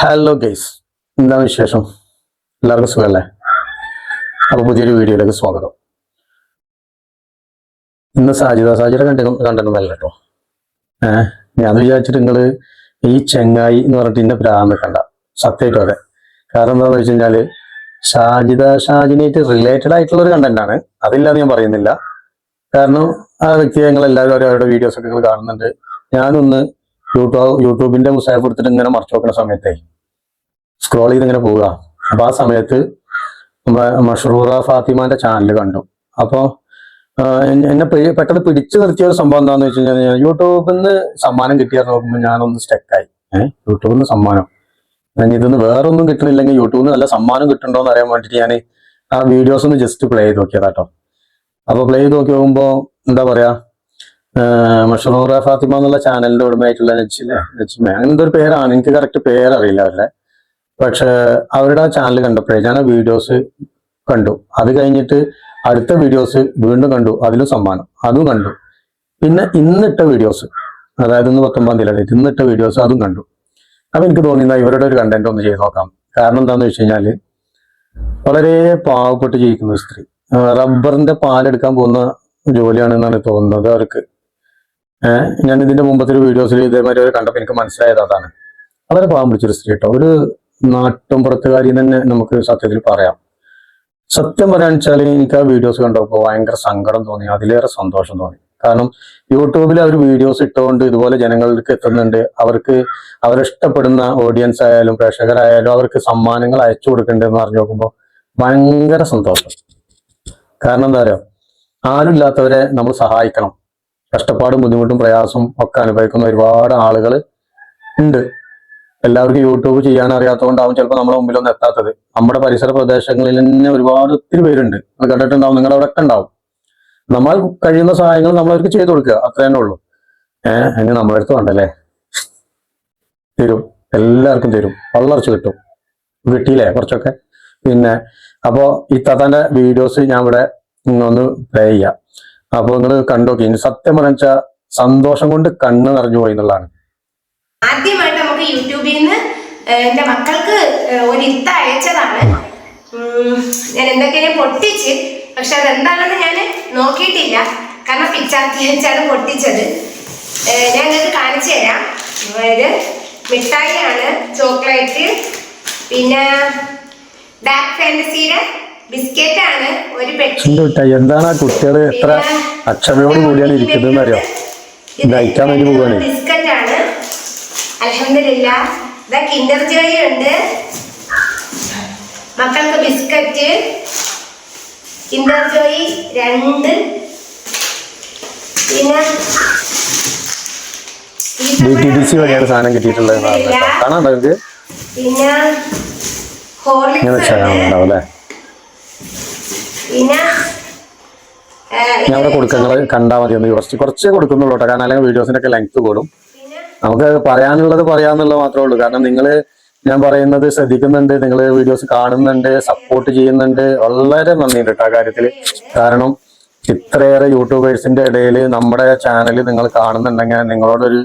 Hello guys, എന്താണ് വിശേഷം? എല്ലാവർക്കും സുഖമല്ലേ? അപ്പോൾ പുതിയൊരു വീഡിയോയിലേക്ക് സ്വാഗതം. ഇന്ന് സാജിയുടെ കണ്ടിട്ടുണ്ടല്ലോ കേട്ടോ. ഞാൻ വിചാരിച്ചിട്ട് നിങ്ങൾ ഈ ചെങ്ങായി എന്ന് പറഞ്ഞിട്ട് ഇന്നെ പ്രാന്ത് കണ്ട സത്യമായിട്ടും അതെ. കാരണം എന്താണെന്ന് വെച്ച് കഴിഞ്ഞാൽ ഷാജിനായിട്ട് റിലേറ്റഡ് ആയിട്ടുള്ള ഒരു കണ്ടന്റ് ആണ്. അതില്ലാതെ ഞാൻ പറയുന്നില്ല. കാരണം ആ വ്യക്തിയെ നിങ്ങൾ എല്ലാവരും അവരുടെ വീഡിയോസ് ഒക്കെ നിങ്ങൾ കാണുന്നുണ്ട്. ഞാനൊന്ന് യൂട്യൂബിന്റെ മുസാഫ് എടുത്തിട്ട് ഇങ്ങനെ മറച്ചു നോക്കുന്ന സമയത്തേ സ്ക്രോൾ ചെയ്ത് ഇങ്ങനെ പോവുക. അപ്പൊ ആ സമയത്ത് മഷ്റൂറ ഫാത്തിമാന്റെ ചാനൽ കണ്ടു. അപ്പോ എന്നെ പെട്ടെന്ന് പിടിച്ചു നിർത്തിയ ഒരു സംഭവം എന്താണെന്ന് വെച്ച് കഴിഞ്ഞാൽ യൂട്യൂബിൽ നിന്ന് സമ്മാനം കിട്ടിയാൽ നോക്കുമ്പോൾ ഞാനൊന്ന് സ്റ്റക്കായി. യൂട്യൂബിൽ നിന്ന് സമ്മാനം, ഞാൻ ഇതൊന്ന് വേറൊന്നും കിട്ടണില്ലെങ്കിൽ യൂട്യൂബിൽ നിന്ന് നല്ല സമ്മാനം കിട്ടുന്നുണ്ടോ എന്ന് അറിയാൻ വേണ്ടിയിട്ട് ഞാൻ ആ വീഡിയോസ് ഒന്ന് ജസ്റ്റ് പ്ലേ ചെയ്ത് നോക്കിയതാട്ടോ. അപ്പൊ പ്ലേ ചെയ്ത് നോക്കി നോക്കുമ്പോ എന്താ പറയാ, മഷ്റൂറ ഫാത്തിമ എന്നുള്ള ചാനലിന്റെ ഉടമയായിട്ടുള്ള നജ്മ അങ്ങനെ എന്തൊരു പേരാണ്, എനിക്ക് കറക്റ്റ് പേരറിയില്ല അവരുടെ. പക്ഷെ അവരുടെ ആ ചാനൽ കണ്ടപ്പോഴേ ഞാൻ ആ വീഡിയോസ് കണ്ടു. അത് കഴിഞ്ഞിട്ട് അടുത്ത വീഡിയോസ് വീണ്ടും കണ്ടു, അതിലും സമ്മാനം അതും കണ്ടു. പിന്നെ ഇന്നിട്ട വീഡിയോസ്, അതായത് ഇന്ന് 19 ഡേറ്റ് ഇന്നിട്ട വീഡിയോസ് അതും കണ്ടു. അപ്പൊ എനിക്ക് തോന്നിയ ഇവരുടെ ഒരു കണ്ടന്റ് ഒന്ന് ചെയ്ത് നോക്കാം. കാരണം എന്താന്ന് വെച്ച് കഴിഞ്ഞാല് വളരെ പാവപ്പെട്ട് ജീവിക്കുന്ന ഒരു സ്ത്രീ, റബ്ബറിന്റെ പാലെടുക്കാൻ പോകുന്ന ജോലിയാണെന്നാണ് തോന്നുന്നത് അവർക്ക്. ഞാൻ ഇതിന്റെ മുമ്പത്തെ ഒരു വീഡിയോസിൽ ഇതേമാതിരി അവർ കണ്ടപ്പോൾ എനിക്ക് മനസ്സിലായത് അതാണ്. വളരെ പാവം പിടിച്ചൊരു സ്ത്രീ കേട്ടോ, ഒരു നാട്ടുംപുറത്തുകാരി തന്നെ നമുക്ക് സത്യത്തിൽ പറയാം. സത്യം പറയാന്ന് വെച്ചാൽ എനിക്ക് ആ വീഡിയോസ് കണ്ടപ്പോൾ ഭയങ്കര സങ്കടം തോന്നി, അതിലേറെ സന്തോഷം തോന്നി. കാരണം യൂട്യൂബിൽ അവർ വീഡിയോസ് ഇട്ടുകൊണ്ട് ഇതുപോലെ ജനങ്ങളിലേക്ക് എത്തുന്നുണ്ട്. അവർക്ക് അവരിഷ്ടപ്പെടുന്ന ഓഡിയൻസ് ആയാലും പ്രേക്ഷകരായാലും അവർക്ക് സമ്മാനങ്ങൾ അയച്ചു കൊടുക്കണ്ടെന്ന് പറഞ്ഞു നോക്കുമ്പോൾ ഭയങ്കര സന്തോഷം. കാരണം എന്താ പറയുക, ആരുമില്ലാത്തവരെ നമ്മൾ സഹായിക്കണം. കഷ്ടപ്പാടും ബുദ്ധിമുട്ടും പ്രയാസവും ഒക്കെ അനുഭവിക്കുന്ന ഒരുപാട് ആളുകൾ ഉണ്ട്. എല്ലാവർക്കും യൂട്യൂബ് ചെയ്യാൻ അറിയാത്തതുകൊണ്ടാവും ചിലപ്പോൾ നമ്മുടെ മുമ്പിലൊന്നും എത്താത്തത്. നമ്മുടെ പരിസര പ്രദേശങ്ങളിൽ തന്നെ ഒത്തിരി പേരുണ്ട്, അത് കണ്ടിട്ടുണ്ടാവും, നിങ്ങളുടെ അവിടെ ഒക്കെ ഉണ്ടാവും. നമ്മൾ കഴിയുന്ന സഹായങ്ങൾ നമ്മൾ അവർക്ക് ചെയ്തു കൊടുക്കുക, അത്ര തന്നെ ഉള്ളൂ. അതിന് നമ്മുടെ അടുത്ത് വേണ്ടല്ലേ, തരും, എല്ലാവർക്കും തരും, വളർച്ച കിട്ടും. കിട്ടിയില്ലേ കുറച്ചൊക്കെ? പിന്നെ അപ്പോ ഈ താത്താന്റെ വീഡിയോസ് ഞാൻ ഇവിടെ ഒന്ന് പ്ലേ ചെയ്യാം. അപ്പൊ നിങ്ങൾ കണ്ടോക്കി. ഇനി സത്യം പറഞ്ഞാൽ സന്തോഷം കൊണ്ട് കണ്ണ് നിറഞ്ഞു പോയി എന്നുള്ളതാണ്. ആദ്യമായിട്ട് നമുക്ക് യൂട്യൂബിൽ നിന്ന് എന്റെ മക്കൾക്ക് ഒരു ഇത്ത അയച്ചതാണ്. ഞാൻ എന്തൊക്കെയാണ് പൊട്ടിച്ച്, പക്ഷെ അതെന്താണെന്ന് ഞാൻ നോക്കിയിട്ടില്ല. കാരണം പിച്ചാത്തി വെച്ചാണ് പൊട്ടിച്ചത്. ഞാൻ നിങ്ങൾക്ക് കാണിച്ചു തരാം. അതായത് മിഠായിയാണ്, ചോക്ലേറ്റ്, പിന്നെ ഡാർക്ക് ഫാന്റസിയുടെ ബിസ്ക്കറ്റ് ആണ്, ഒരു പെട്ടി. എന്താണ് കുട്ടികൾ എത്ര അക്ഷമയോട് കൂടിയാണ് ഇരിക്കുന്നത് അറിയോ? ബിസ്ക്കറ്റ് ആണ്. അൽഹംദുലില്ലാഹ്, ഇതാ കിൻഡർ ജോയ് ഉണ്ട് മക്കൾക്ക്. ബിസ്ക്കറ്റ് കിൻഡർ ജോയ് 2, പിന്നെ സാധനം കിട്ടിയിട്ടുള്ളത്. പിന്നെ ഹോർലിക്സ്, പിന്നെ ഞാൻ അവിടെ കൊടുക്കുന്നത് കണ്ടാൽ മതി. ഒന്ന് കുറച്ചേ കൊടുക്കുന്നുള്ളൂ കേട്ടോ, കാരണം അല്ലെങ്കിൽ വീഡിയോസിന്റെ ഒക്കെ ലെങ്ത് കൂടും. നമുക്ക് പറയാനുള്ളത് പറയാന്നുള്ളത് മാത്രമേ ഉള്ളൂ. കാരണം നിങ്ങൾ ഞാൻ പറയുന്നത് ശ്രദ്ധിക്കുന്നുണ്ട്, നിങ്ങൾ വീഡിയോസ് കാണുന്നുണ്ട്, സപ്പോർട്ട് ചെയ്യുന്നുണ്ട്. വളരെ നന്ദിയുണ്ട് കേട്ടോ ആ കാര്യത്തിൽ. കാരണം ഇത്രയേറെ യൂട്യൂബേഴ്സിന്റെ ഇടയിൽ നമ്മുടെ ചാനൽ നിങ്ങൾ കാണുന്നുണ്ടെങ്കിൽ നിങ്ങളോടൊരു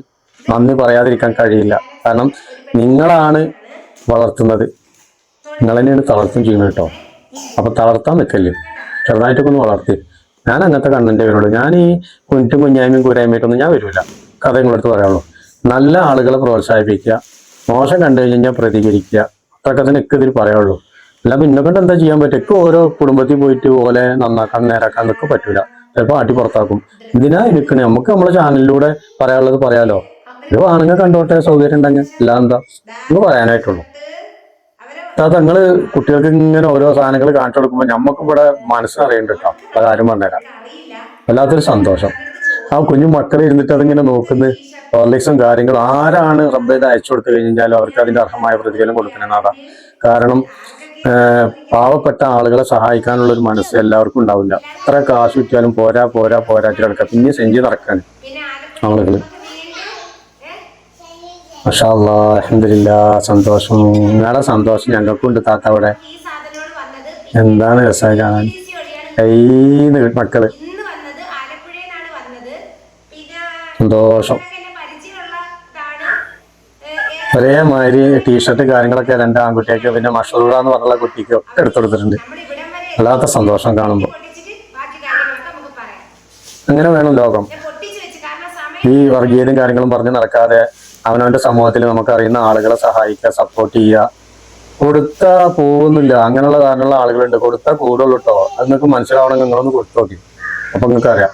നന്ദി പറയാതിരിക്കാൻ കഴിയില്ല. കാരണം നിങ്ങളാണ് വളർത്തുന്നത്, നിങ്ങൾ തന്നെയാണ് തളർത്തും ചെയ്യുന്നത് കേട്ടോ. അപ്പൊ തളർത്താൻ നിൽക്കല്ലേ, ചെറുതായിട്ടൊക്കെ ഒന്ന് വളർത്തി. ഞാൻ അങ്ങനത്തെ കണ്ടന്റ് വരുള്ളൂ. ഞാൻ ഈ കുഞ്ഞും കുഞ്ഞായ്മയും കൂരായ്മയൊന്നും ഞാൻ വരില്ല. കഥ നിങ്ങളടുത്ത് പറയാനുള്ളൂ. നല്ല ആളുകളെ പ്രോത്സാഹിപ്പിക്കുക, മോശം കണ്ടു കഴിഞ്ഞാൽ പ്രതികരിക്കുക, അതൊക്കെ തന്നെ എനിക്ക് ഇതിൽ പറയാനുള്ളൂ. അല്ല പിന്നെ കൊണ്ട് എന്താ ചെയ്യാൻ പറ്റും? ഒക്കെ ഓരോ കുടുംബത്തിൽ പോയിട്ട് ഓലെ നന്നാക്കാൻ നേരാക്കാൻ ഒക്കെ പറ്റൂല, ചിലപ്പോൾ ആട്ടി പുറത്താക്കും. ഇതിനാ ഇരിക്കണേ, നമുക്ക് നമ്മളെ ചാനലിലൂടെ പറയാനുള്ളത് പറയാലോ. ഇത് ആണുങ്ങൾ കണ്ടോട്ടെ, സൗകര്യം ഉണ്ടെങ്കിൽ. അല്ല എന്താ ഇത് പറയാനായിട്ടുള്ളൂ. അത് നിങ്ങള് കുട്ടികൾക്ക് ഇങ്ങനെ ഓരോ സാധനങ്ങൾ കാണിച്ചു കൊടുക്കുമ്പോൾ ഞമ്മക്ക് ഇവിടെ മനസ്സിലറിയുന്നുണ്ട് കേട്ടോ. അത് ആരും പറഞ്ഞുതരാം. വല്ലാത്തൊരു സന്തോഷം. ആ കുഞ്ഞു മക്കളെ ഇരുന്നിട്ട് അതിങ്ങനെ നോക്കുന്നത്, ഹോർലിക്സും കാര്യങ്ങളും ആരാണ് റബ്ബ് ചെയ്ത് അയച്ചു കൊടുത്തു കഴിഞ്ഞാലും അവർക്ക് അതിന്റെ അർഹമായ പ്രതിഫലം കൊടുക്കണമെന്നതാ. കാരണം പാവപ്പെട്ട ആളുകളെ സഹായിക്കാനുള്ള ഒരു മനസ്സ് എല്ലാവർക്കും ഉണ്ടാവില്ല. എത്ര കാശ് കിട്ടിയാലും പോരാറ്റി കിടക്കുക, പിന്നെ സെഞ്ചി നടക്കാണ് ആളുകള്. മാഷാ അല്ലാഹ്, അൽഹംദുലില്ലാഹ്, സന്തോഷം. നിങ്ങളുടെ സന്തോഷം ഞങ്ങൾക്കുണ്ട് താത്ത. അവിടെ എന്താണ് രസമായി കാണാൻ. മക്കള് സന്തോഷം. ഒരേമാതിരി ടീഷർട്ട് കാര്യങ്ങളൊക്കെ രണ്ട് ആൺകുട്ടിയൊക്കെ പിന്നെ മഷറൂറ എന്ന് പറഞ്ഞുള്ള കുട്ടിക്ക് ഒക്കെ എടുത്തെടുത്തിട്ടുണ്ട്. നമ്മുടെ ഇവിടം വരെ വല്ലാത്ത സന്തോഷം കാണുമ്പോൾ. പൊട്ടിച്ചിട്ട് ബാക്കി കാര്യങ്ങളൊക്കെ നമുക്ക് പറയാം. അങ്ങനെ വേണം ലോകം. ഞാൻ പൊട്ടിച്ച് വെച്ച് കാരണം ഈ സമയം വർഗീയതയും കാര്യങ്ങളും പറഞ്ഞ് നടക്കാതെ അവനവന്റെ സമൂഹത്തിൽ നമുക്കറിയുന്ന ആളുകളെ സഹായിക്കുക, സപ്പോർട്ട് ചെയ്യുക. കൊടുത്താ പോകുന്നില്ല, അങ്ങനെയുള്ള കാരണമുള്ള ആളുകളുണ്ട്. കൊടുത്താൽ കൂടുള്ളൂ കേട്ടോ. അത് നിങ്ങൾക്ക് മനസ്സിലാവണമെങ്കിൽ നിങ്ങളൊന്ന് കൊടുത്തു നോക്കി, അപ്പൊ നിങ്ങൾക്ക് അറിയാം.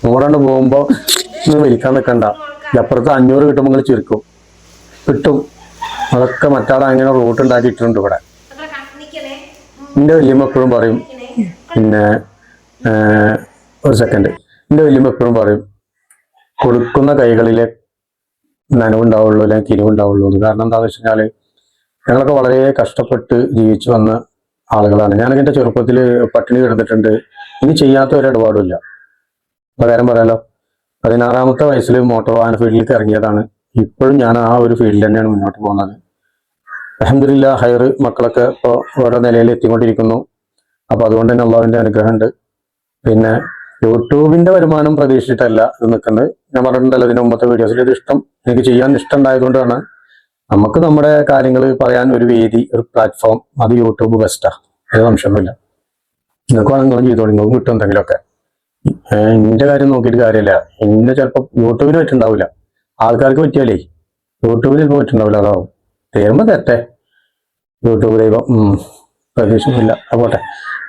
100 പോകുമ്പോ നിങ്ങൾ വലിക്കാൻ നിൽക്കണ്ട. അപ്പുറത്ത് 500 കിട്ടുമ്പോൾ നിങ്ങൾ ചുരുക്കും കിട്ടും. അതൊക്കെ മറ്റാളെ അങ്ങനെ റൂട്ട് ഉണ്ടാക്കിയിട്ടുണ്ട് ഇവിടെ. മക്കളെ നിക്കണേ. എൻ്റെ വല്യമ്മ എപ്പോഴും പറയും, പിന്നെ ഒരു സെക്കൻഡ്, എൻ്റെ വല്യമ്മ എപ്പോഴും പറയും കൊടുക്കുന്ന കൈകളിലെ നനവുണ്ടാവുള്ളൂ അല്ലെങ്കിൽ കിരിവുണ്ടാവുള്ളൂ എന്ന്. കാരണം എന്താണെന്ന് വെച്ച് കഴിഞ്ഞാൽ ഞങ്ങളൊക്കെ വളരെ കഷ്ടപ്പെട്ട് ജീവിച്ചു വന്ന ആളുകളാണ്. ഞാനൊക്കെ എൻ്റെ ചെറുപ്പത്തിൽ പട്ടിണി കിടന്നിട്ടുണ്ട്. ഇനി ചെയ്യാത്ത ഒരു ഇടപാടുമില്ല. പകരം പറയാലോ, 16ാമത്തെ വയസ്സിൽ മോട്ടോർ വാഹന ഫീൽഡിലേക്ക് ഇറങ്ങിയതാണ്. ഇപ്പോഴും ഞാൻ ആ ഒരു ഫീൽഡിൽ തന്നെയാണ് മുന്നോട്ട് പോകുന്നത്. അൽഹംദുലില്ലാ ഹൈർ, മക്കളൊക്കെ ഇപ്പോൾ ഓരോ നിലയിൽ എത്തിക്കൊണ്ടിരിക്കുന്നു. അപ്പോൾ അതുകൊണ്ട് തന്നെ അള്ളാഹുവിൻ്റെ അനുഗ്രഹമുണ്ട്. പിന്നെ യൂട്യൂബിന്റെ വരുമാനം പ്രതീക്ഷിച്ചിട്ടല്ല ഇത് നിൽക്കുന്നത്. ഞാൻ പറഞ്ഞിട്ടുണ്ടല്ലോ ഇതിന് മുമ്പത്തെ വീഡിയോസിൽ, ഇത് എനിക്ക് ചെയ്യാൻ ഇഷ്ടം ഉണ്ടായതുകൊണ്ടാണ്. നമുക്ക് നമ്മുടെ കാര്യങ്ങൾ പറയാൻ ഒരു വേദി, ഒരു പ്ലാറ്റ്ഫോം, അത് യൂട്യൂബ് ബെസ്റ്റാ, അത് സംശയമൊന്നുമില്ല. നിങ്ങൾക്ക് വേണമെങ്കിലും ചെയ്തോളൂ, നിങ്ങൾക്ക് കിട്ടും എന്തെങ്കിലുമൊക്കെ. എന്റെ കാര്യം നോക്കിയിട്ട് കാര്യമില്ല. എന്നെ ചിലപ്പോൾ യൂട്യൂബിന് പറ്റുണ്ടാവില്ല, ആൾക്കാർക്ക് പറ്റിയാലേ യൂട്യൂബിൽ ഇപ്പോൾ പറ്റുണ്ടാവില്ല. അതാവും തീർമ്പോൾ തെറ്റേ യൂട്യൂബ് ദൈവം പ്രതീക്ഷയില്ല. പോട്ടെ.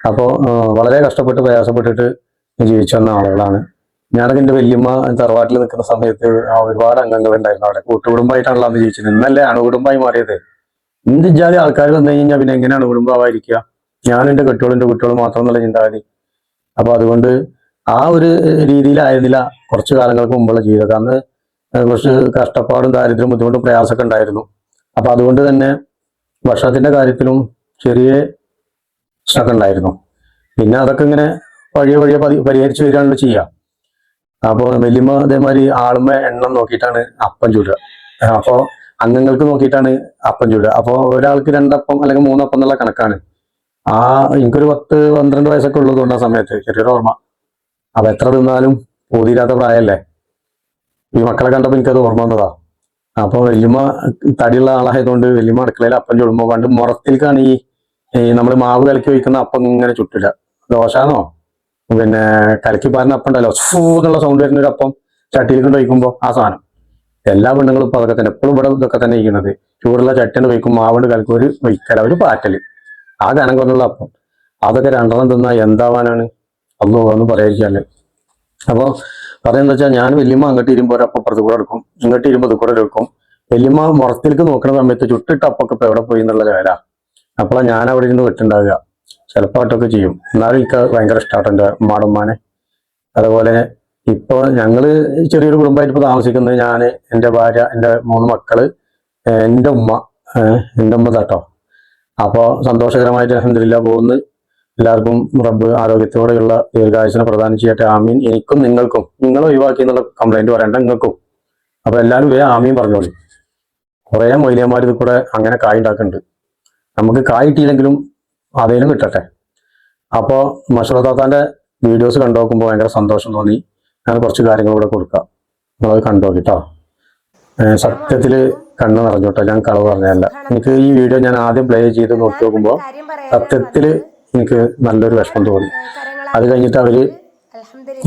അപ്പോൾ വളരെ കഷ്ടപ്പെട്ട് പ്രയാസപ്പെട്ടിട്ട് ജീവിച്ചു വന്ന ആളുകളാണ്. ഞാനൊക്കെ എൻ്റെ വല്യമ്മ തറവാട്ടിൽ നിൽക്കുന്ന സമയത്ത് ഒരുപാട് അംഗങ്ങളുണ്ടായിരുന്നു അവിടെ. കൂട്ടുകുടുംബമായിട്ടാണല്ലോ അന്ന് ജീവിച്ചത്. ഇന്നല്ലേ അണുകുടുംബമായി മാറിയത്. എന്ത് ജാതി ആൾക്കാർ വന്നു കഴിഞ്ഞാൽ പിന്നെ എങ്ങനെയാണ് കുടുംബമായിരിക്കുക? ഞാൻ എൻ്റെ കുട്ടികളും മാത്രം എന്നുള്ള ചിന്താഗതി. അപ്പൊ അതുകൊണ്ട് ആ ഒരു രീതിയിലായിരുന്നില്ല കുറച്ചു കാലങ്ങൾക്ക് മുമ്പുള്ള ജീവിതം. അന്ന് കുറച്ച് കഷ്ടപ്പാടും ദാരിദ്ര്യവും ബുദ്ധിമുട്ടും പ്രയാസമൊക്കെ ഉണ്ടായിരുന്നു. അപ്പൊ അതുകൊണ്ട് തന്നെ ഭക്ഷണത്തിന്റെ കാര്യത്തിലും ചെറിയ പ്രശ്നമൊക്കെ ഉണ്ടായിരുന്നു. പിന്നെ അതൊക്കെ ഇങ്ങനെ വഴിയെ പരിഹരിച്ചു വരികയാണല്ലോ ചെയ്യുക. അപ്പോൾ വല്യമ്മ അതേമാതിരി ആളുമ എണ്ണം നോക്കിയിട്ടാണ് അപ്പം ചുടുക. അപ്പോൾ അംഗങ്ങൾക്ക് നോക്കിയിട്ടാണ് അപ്പം ചുടുക. അപ്പോൾ ഒരാൾക്ക് 2 അപ്പം അല്ലെങ്കിൽ 3 അപ്പം എന്നുള്ള കണക്കാണ്. എനിക്കൊരു 10-12 വയസ്സൊക്കെ ഉള്ളതുകൊണ്ട് ആ സമയത്ത് ചെറിയൊരു ഓർമ്മ. അപ്പൊ എത്ര തിന്നാലും പൂതിയില്ലാത്ത പ്രായമല്ലേ. ഈ മക്കളെ കണ്ടപ്പോൾ എനിക്കത് ഓർമ്മ വന്നതാ. അപ്പോൾ വല്യമ്മ തടിയുള്ള ആളായതുകൊണ്ട് വല്യമ്മ അടുക്കളയിൽ അപ്പം ചുടുമ്പോൾ പണ്ട് മുറത്തിലേക്കാണ് ഈ നമ്മൾ മാവ് കലക്കി വയ്ക്കുന്ന അപ്പം ഇങ്ങനെ ചുട്ടില്ല. ദോശാന്നോ പിന്നെ കലക്കി പാരുന്ന അപ്പം ഉണ്ടല്ലോ, എന്നുള്ള സൗണ്ട് വരുന്ന ഒരു അപ്പം ചട്ടിയിൽ കൊണ്ട് വയ്ക്കുമ്പോൾ ആ സാധനം. എല്ലാ പെണ്ണുങ്ങളും ഇപ്പൊ അതൊക്കെ തന്നെ, എപ്പോഴും ഇവിടെ ഇതൊക്കെ തന്നെ ഇരിക്കുന്നത്. ചൂടുള്ള ചട്ടിന് വയ്ക്കും, മാവുകൊണ്ട് കലക്കി ഒരു വയ്ക്കല, ഒരു പാറ്റല്, ആ കനം കൊണ്ടുള്ള അപ്പം. അതൊക്കെ 2 തിന്നാ എന്താവാനാണ്? ഒന്നും പറയാതിരിക്കല്ലേ. അപ്പൊ പറയുന്നത് വെച്ചാൽ ഞാൻ വല്യമ്മ അങ്ങോട്ട് ഇരുമ്പോൾ ഒരപ്പം അപ്പുറത്ത് കൂടെ എടുക്കും, ഇങ്ങോട്ട് ഇരുമ്പോൾ ഇത് കൂടെ എടുക്കും. വല്യമ്മ മുറത്തിലേക്ക് നോക്കുന്ന സമയത്ത് ചുട്ടിട്ട അപ്പൊക്കെ ഇപ്പൊ എവിടെ പോയി എന്നുള്ള ലെവലാ. അപ്പോഴാണ് ഞാൻ അവിടെ ഇരുന്ന് വെട്ടുണ്ടാവുക. ചിലപ്പോൾ ആയിട്ടൊക്കെ ചെയ്യും. എന്നാലും എനിക്ക് ഭയങ്കര ഇഷ്ടമാട്ടോ എൻ്റെ ഉമ്മാടുമ്മാനെ. അതുപോലെ ഇപ്പൊ ഞങ്ങള് ചെറിയൊരു കുടുംബമായിട്ട് ഇപ്പൊ താമസിക്കുന്നത്, ഞാൻ, എൻ്റെ ഭാര്യ, എൻ്റെ 3 മക്കള്, എൻ്റെ ഉമ്മ കേട്ടോ. അപ്പോ സന്തോഷകരമായിട്ട് അൽഹംദുലില്ലാ പോകുന്നു. എല്ലാവർക്കും റബ്ബ് ആരോഗ്യത്തോടെയുള്ള ദീർഘായുസിനെ പ്രദാനം ചെയ്യട്ടെ. ആമീൻ. എനിക്കും നിങ്ങൾക്കും, നിങ്ങൾ ഒഴിവാക്കി എന്നുള്ള കംപ്ലൈന്റ് പറയണ്ട നിങ്ങൾക്കും. അപ്പൊ എല്ലാവരും ആമീൻ പറഞ്ഞോളി. കുറെ മൊയ്ലിയന്മാർ ഇത് കൂടെ അങ്ങനെ കായ് ഉണ്ടാക്കുന്നുണ്ട്. നമുക്ക് കായ് കിട്ടിയില്ലെങ്കിലും അതേലും കിട്ടട്ടെ. അപ്പോൾ മഷറത്താത്താന്റെ വീഡിയോസ് കണ്ടു നോക്കുമ്പോൾ ഭയങ്കര സന്തോഷം തോന്നി. ഞാൻ കുറച്ച് കാര്യങ്ങൾ കൂടെ കൊടുക്കാം, നിങ്ങളത് കണ്ടു നോക്കിട്ടോ. സത്യത്തില് കണ്ണ് നിറഞ്ഞോട്ടോ, ഞാൻ കളവ് പറഞ്ഞതല്ല. എനിക്ക് ഈ വീഡിയോ ഞാൻ ആദ്യം പ്ലേ ചെയ്ത് നോക്കി നോക്കുമ്പോൾ സത്യത്തില് എനിക്ക് നല്ലൊരു വിഷമം തോന്നി. അത് കഴിഞ്ഞിട്ട് അവര്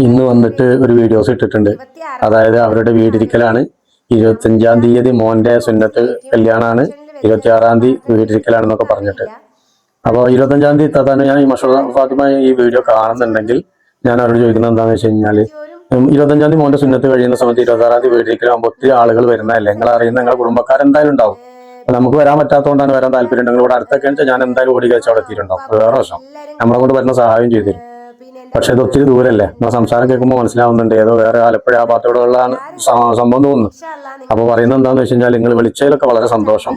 ഇന്ന് വന്നിട്ട് ഒരു വീഡിയോസ് ഇട്ടിട്ടുണ്ട്. അതായത് അവരുടെ വീടിരിക്കലാണ്. 25-ാം തീയതി മോന്റെ സുന്നത്ത് കല്യാണാണ്, 26-ാം തീയതി വീടിരിക്കലാണെന്നൊക്കെ പറഞ്ഞിട്ട്. അപ്പോൾ 25-ാം തീയതി തന്നെ ഞാൻ ഈ മഷൂർ ഫാത്തിമ ഈ വീഡിയോ കാണുന്നുണ്ടെങ്കിൽ ഞാൻ അവരോട് ചോദിക്കുന്നത് എന്താണെന്ന് വെച്ച് കഴിഞ്ഞാല്, 25-ാം തീയതി മോന്റെ സുന്നത്ത് കഴിയുന്ന സമയത്ത് 26-ാം തീയതി വീടിരിക്കലാകുമ്പോൾ ഒത്തിരി ആളുകൾ വരുന്നതല്ലേ. നിങ്ങൾ അറിയുന്ന നിങ്ങളുടെ കുടുംബക്കാരെന്തായാലും ഉണ്ടാവും. നമുക്ക് വരാൻ പറ്റാത്തതുകൊണ്ടാണ് വരാൻ താല്പര്യം ഉണ്ടെങ്കിൽ ഇവിടെ അടുത്തൊക്കെ വെച്ചാൽ ഞാൻ എന്തായാലും ഓടി കഴിച്ച് അവിടെ എത്തിയിട്ടുണ്ടാവും. വേറെ പ്രശ്നം, നമ്മളെ കൊണ്ട് വരുന്ന സഹായം ചെയ്തിരും. പക്ഷെ ഇത് ഒത്തിരി ദൂരല്ലേ. നമ്മളെ സംസാരം കേൾക്കുമ്പോൾ മനസ്സിലാവുന്നുണ്ട് ഏതോ വേറെ ആലപ്പുഴ ആ ഭാഗത്തോടെയുള്ള സംഭവം തോന്നുന്നു. അപ്പൊ പറയുന്നത് എന്താണെന്ന് വെച്ച് കഴിഞ്ഞാൽ, നിങ്ങൾ വിളിച്ചതിലൊക്കെ വളരെ സന്തോഷം.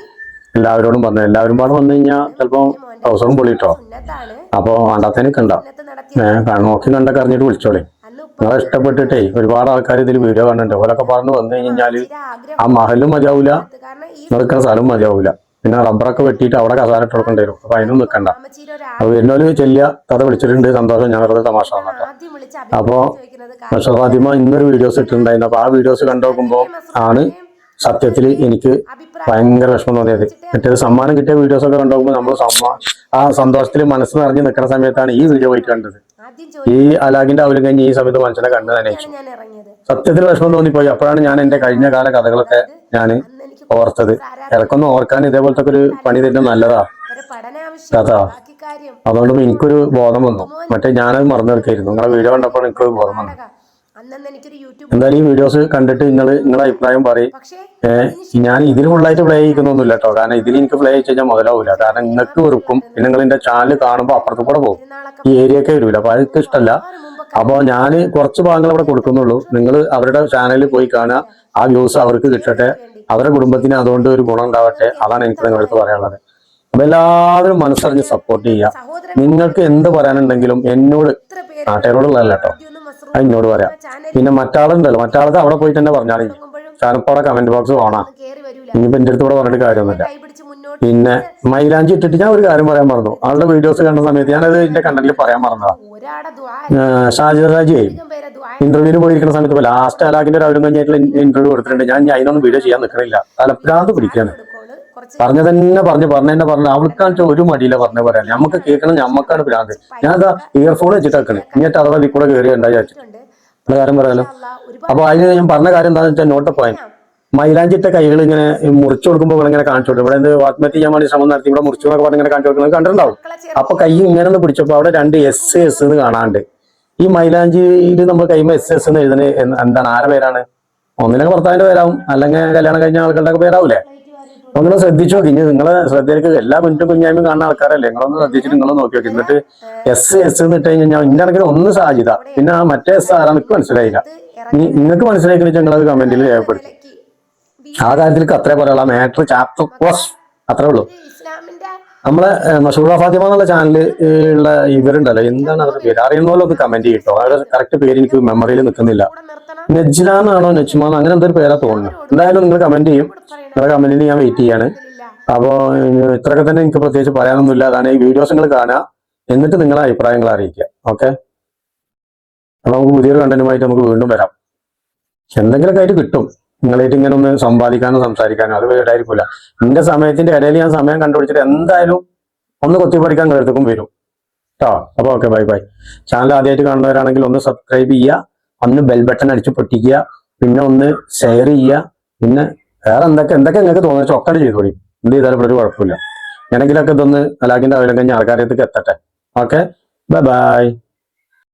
എല്ലാവരോടും പറഞ്ഞു, എല്ലാവരും പാടെ വന്നു കഴിഞ്ഞാൽ ചിലപ്പോൾ അവസരം പൊളിട്ടോ. അപ്പോൾ വേണ്ടാത്തതിനൊക്കെ ഉണ്ടാവും. നോക്കി കണ്ടൊക്കെ അറിഞ്ഞിട്ട് വിളിച്ചോളേ. നിങ്ങളെ ഇഷ്ടപ്പെട്ടിട്ടേ ഒരുപാട് ആൾക്കാർ ഇതിൽ വീഡിയോ കാണുന്നുണ്ട്. ഓരൊക്കെ പറഞ്ഞു വന്നു കഴിഞ്ഞാൽ ആ മഹലും മതിയാവൂല, നിൽക്കുന്ന സ്ഥലവും മതിയാവൂല. പിന്നെ റബ്ബറൊക്കെ വെട്ടിയിട്ട് അവിടെ കസാര ഇട്ട് കൊടുക്കേണ്ടി വരും. അപ്പൊ അതിനും നിൽക്കണ്ട. അപ്പൊ വരുന്നോല് ചെല്ലുക, കഥ വിളിച്ചിട്ടുണ്ട്, സന്തോഷം, ഞാൻ വെറുതെ തമാശ വന്നിട്ടോ. അപ്പോ മഷൂർ ഫാത്തിമ ഇന്നൊരു വീഡിയോസ് ഇട്ടിട്ടുണ്ടായിരുന്നു. അപ്പൊ ആ വീഡിയോസ് കണ്ടു നോക്കുമ്പോൾ ആണ് സത്യത്തിൽ എനിക്ക് ഭയങ്കര വിഷമം തോന്നിയത്. മറ്റേത് സമ്മാനം കിട്ടിയ വീഡിയോസ് ഒക്കെ കണ്ടുപോകുമ്പോൾ നമ്മൾ ആ സന്തോഷത്തിൽ മനസ്സ് നിറഞ്ഞ് നിൽക്കുന്ന സമയത്താണ് ഈ വീഡിയോ പോയിട്ട് കണ്ടത്. ഈ അലാഖിന്റെ അവലും കഴിഞ്ഞ് ഈ സമയത്ത് മനുഷ്യനെ കണ്ടു തന്നെ സത്യത്തിൽ വിഷമം തോന്നിപ്പോയി. അപ്പോഴാണ് ഞാൻ എന്റെ കഴിഞ്ഞ കാല കഥകളൊക്കെ ഞാൻ ഓർത്തത്. ഇടക്കൊന്നും ഓർക്കാൻ ഇതേപോലത്തെ ഒരു പണി തന്നെ നല്ലതാ കഥ. അതുകൊണ്ട് എനിക്കൊരു ബോധം വന്നു. മറ്റേ ഞാനത് മറന്നു നിൽക്കായിരുന്നു. നിങ്ങളെ വീഡിയോ കണ്ടപ്പോൾ എനിക്കൊരു ബോധം വന്നു. എന്തായാലും ഈ വീഡിയോസ് കണ്ടിട്ട് നിങ്ങളെ അഭിപ്രായം പറയും. ഞാൻ ഇതിന് ഫുള്ളായിട്ട് പ്ലേ ചെയ്യിക്കുന്നൊന്നുമില്ല കേട്ടോ. കാരണം ഇതിൽ എനിക്ക് പ്ലേ ചെയ്ത് കഴിഞ്ഞാൽ മുതലാവില്ല. കാരണം നിങ്ങൾക്ക് വെറുക്കും. പിന്നെ നിങ്ങൾ എന്റെ ചാനൽ കാണുമ്പോൾ അപ്പുറത്ത് കൂടെ പോകും. ഈ ഏരിയയൊക്കെ വരില്ല. അപ്പൊ അതൊക്കെ ഇഷ്ടമല്ല. അപ്പോൾ ഞാൻ കുറച്ച് ഭാഗങ്ങൾ അവിടെ കൊടുക്കുന്നുള്ളൂ. നിങ്ങൾ അവരുടെ ചാനലിൽ പോയി കാണുക. ആ വ്യൂസ് അവർക്ക് കിട്ടട്ടെ. അവരുടെ കുടുംബത്തിന് അതുകൊണ്ട് ഒരു ഗുണം ഉണ്ടാവട്ടെ. അതാണ് എനിക്ക് നിങ്ങളടുത്ത് പറയാനുള്ളത്. അപ്പൊ എല്ലാവരും മനസ്സറിഞ്ഞ് സപ്പോർട്ട് ചെയ്യുക. നിങ്ങൾക്ക് എന്ത് പറയാനുണ്ടെങ്കിലും എന്നോട്, നാട്ടുകാരോടുള്ളതല്ല കേട്ടോ, അത് എന്നോട് പറയാം. പിന്നെ മറ്റാളുണ്ടല്ലോ, മറ്റാളത് അവിടെ പോയിട്ട് തന്നെ പറഞ്ഞാൽ കാരണം ഇപ്പൊ അവിടെ കമന്റ് ബോക്സ് ഓണാ. ഇനിയിപ്പോ എന്റെ അടുത്ത് കൂടെ പറഞ്ഞിട്ട് കാര്യമൊന്നുമില്ല. പിന്നെ മൈലാഞ്ചി ഇട്ടിട്ട് ഞാൻ ഒരു കാര്യം പറയാൻ മറന്നു. ആളുടെ വീഡിയോസ് കണ്ട സമയത്ത് ഞാനത് എന്റെ കണ്ടന്റിൽ പറയാൻ മറന്നതാ. ഷാജിദ രാജി ഇന്റർവ്യൂവിന് പോയിരിക്കുന്ന സമയത്ത് ലാസ്റ്റ് അലാഖിന്റെ ഒരു അവരും കഴിഞ്ഞായിട്ടുള്ള ഇന്റർവ്യൂ കൊടുത്തിട്ടുണ്ട്. ഞാൻ അതിനൊന്നും വീഡിയോ ചെയ്യാൻ നിൽക്കണില്ല. തലപ്രാന്ത് പിടിക്കാണ്. പറഞ്ഞ തന്നെ പറഞ്ഞു അവൾക്കാണ് ഒരു മടിയില്ല പറഞ്ഞ പറയാൻ. നമുക്ക് കേൾക്കണം, ഞമ്മക്കാണ് ഭ്രാന്ത്. ഞാൻ അതാ ഇയർഫോൺ വെച്ചിട്ട് വെക്കണേ. എന്നിട്ട് അഥവാ ഇതിൽ കൂടെ കയറി ഉണ്ടായി ഉള്ള കാര്യം പറയാലോ. അപ്പൊ അതിന് ഞാൻ പറഞ്ഞ കാര്യം എന്താണെന്ന് വെച്ചാൽ നോട്ട് പോയിന്റ്. മൈലാഞ്ചിട്ട കൈകൾ ഇങ്ങനെ മുറിച്ചു കൊടുക്കുമ്പോൾ ഇങ്ങനെ കാണിച്ചു കൊടുക്കും. ഇവിടെ എന്ത് ആത്മഹത്യ ചെയ്യാൻ വേണ്ടി ശ്രമം നടത്തി ഇവിടെ മുറിച്ചു എന്നൊക്കെ പറഞ്ഞ് ഇങ്ങനെ കാണിച്ചു കൊടുക്കുന്നത് കണ്ടിട്ടുണ്ടാവും. അപ്പൊ കൈ ഇങ്ങനെ ഒന്ന് പിടിച്ചപ്പോ അവിടെ 2 SS എന്ന് കാണാണ്ട്. ഈ മൈലാഞ്ചിയിൽ നമ്മൾ കൈമ SS എന്ന് എഴുതുന്നത് എന്താണ്? ആരുടെ പേരാണ്? ഒന്നില്ലെങ്കിൽ ഭർത്താവിന്റെ പേരാവും, അല്ലെങ്കിൽ കല്യാണം കഴിഞ്ഞ ആൾക്കാരുടെ പേരാവൂലേ? ഒന്ന് ശ്രദ്ധിച്ചു നോക്കി. ഇനി നിങ്ങളെ ശ്രദ്ധയിലേക്ക് എല്ലാ മിനിറ്റും കുഞ്ഞായ്മ കാണുന്ന ആൾക്കാരല്ലേ, നിങ്ങളൊന്ന് ശ്രദ്ധിച്ചിട്ട് നിങ്ങൾ നോക്കി നോക്കി. എന്നിട്ട് SS എന്ന് ഇട്ട് കഴിഞ്ഞാൽ ഇന്റെ ആണെങ്കിൽ ഒന്ന് സാധ്യത, പിന്നെ മറ്റേ S ആരാ എനിക്ക് മനസ്സിലായില്ല. നിങ്ങൾക്ക് മനസ്സിലാക്കി നിങ്ങളത് കമന്റിൽ രേഖപ്പെടുത്തി. ആ കാര്യത്തിൽ അത്രേ പറയാനുള്ള മാറ്റർ ചാപ്റ്റർ ക്ലോസ്. അത്രേ ഉള്ളൂ. നമ്മളെ മഷൂറ ഫാത്തിമ എന്നുള്ള ചാനലിൽ ഉള്ള ഇവരുണ്ടല്ലോ, എന്താണ് അവരുടെ പേര് അറിയുന്നല്ലോ, ഒന്ന് കമന്റ് ചെയ്യട്ടോ. അവരുടെ കറക്റ്റ് പേര് എനിക്ക് മെമ്മറിയിൽ നിൽക്കുന്നില്ല. നെജ്ലാന്നാണോ നെജ്മാന്നോ അങ്ങനെ എന്തൊരു പേരാ തോന്നുന്നു. എന്തായാലും നിങ്ങൾ കമന്റ് ചെയ്യും. നിങ്ങളുടെ കമന്റിന് ഞാൻ വെയിറ്റ് ചെയ്യാണ്. അപ്പോൾ ഇത്രയൊക്കെ തന്നെ എനിക്ക് പ്രത്യേകിച്ച് പറയാനൊന്നുമില്ല. അതാണ് ഈ വീഡിയോസ് നിങ്ങൾ കാണുക, എന്നിട്ട് നിങ്ങളെ അഭിപ്രായങ്ങൾ അറിയിക്കുക. ഓക്കെ, അപ്പൊ നമുക്ക് പുതിയൊരു കണ്ടന്റുമായിട്ട് നമുക്ക് വീണ്ടും വരാം. എന്തെങ്കിലുമൊക്കെ ആയിട്ട് കിട്ടും. നിങ്ങളായിട്ട് ഇങ്ങനെ ഒന്ന് സമ്പാദിക്കാനോ സംസാരിക്കാനോ അത് വേണ്ടായിരിക്കില്ല. എന്റെ സമയത്തിന്റെ ഇടയിൽ ഞാൻ സമയം കണ്ടുപിടിച്ചിട്ട് എന്തായാലും ഒന്ന് കൊത്തിപ്പടിക്കാൻ കരുത്തുക്കും വരും കേട്ടോ. അപ്പൊ ഓക്കെ, ബൈ ബൈ. ചാനൽ ആദ്യമായിട്ട് കാണുന്നവരാണെങ്കിൽ ഒന്ന് സബ്സ്ക്രൈബ് ചെയ്യുക, ഒന്ന് ബെൽ ബട്ടൺ അടിച്ച് പൊട്ടിക്കുക, പിന്നെ ഒന്ന് ഷെയർ ചെയ്യുക. പിന്നെ വേറെ എന്തൊക്കെ നിങ്ങൾക്ക് തോന്നുന്ന ചൊക്കട് ചെയ്തോളി. എന്ത് ചെയ്താലും ഇവിടെ ഒരു കുഴപ്പമില്ല. ഞാനെങ്കിലൊക്കെ ഇതൊന്ന് അലാഖിന്റെ അവലം കഴിഞ്ഞ ആൾക്കാരത്തേക്ക് എത്തട്ടെ. Okay, bye by.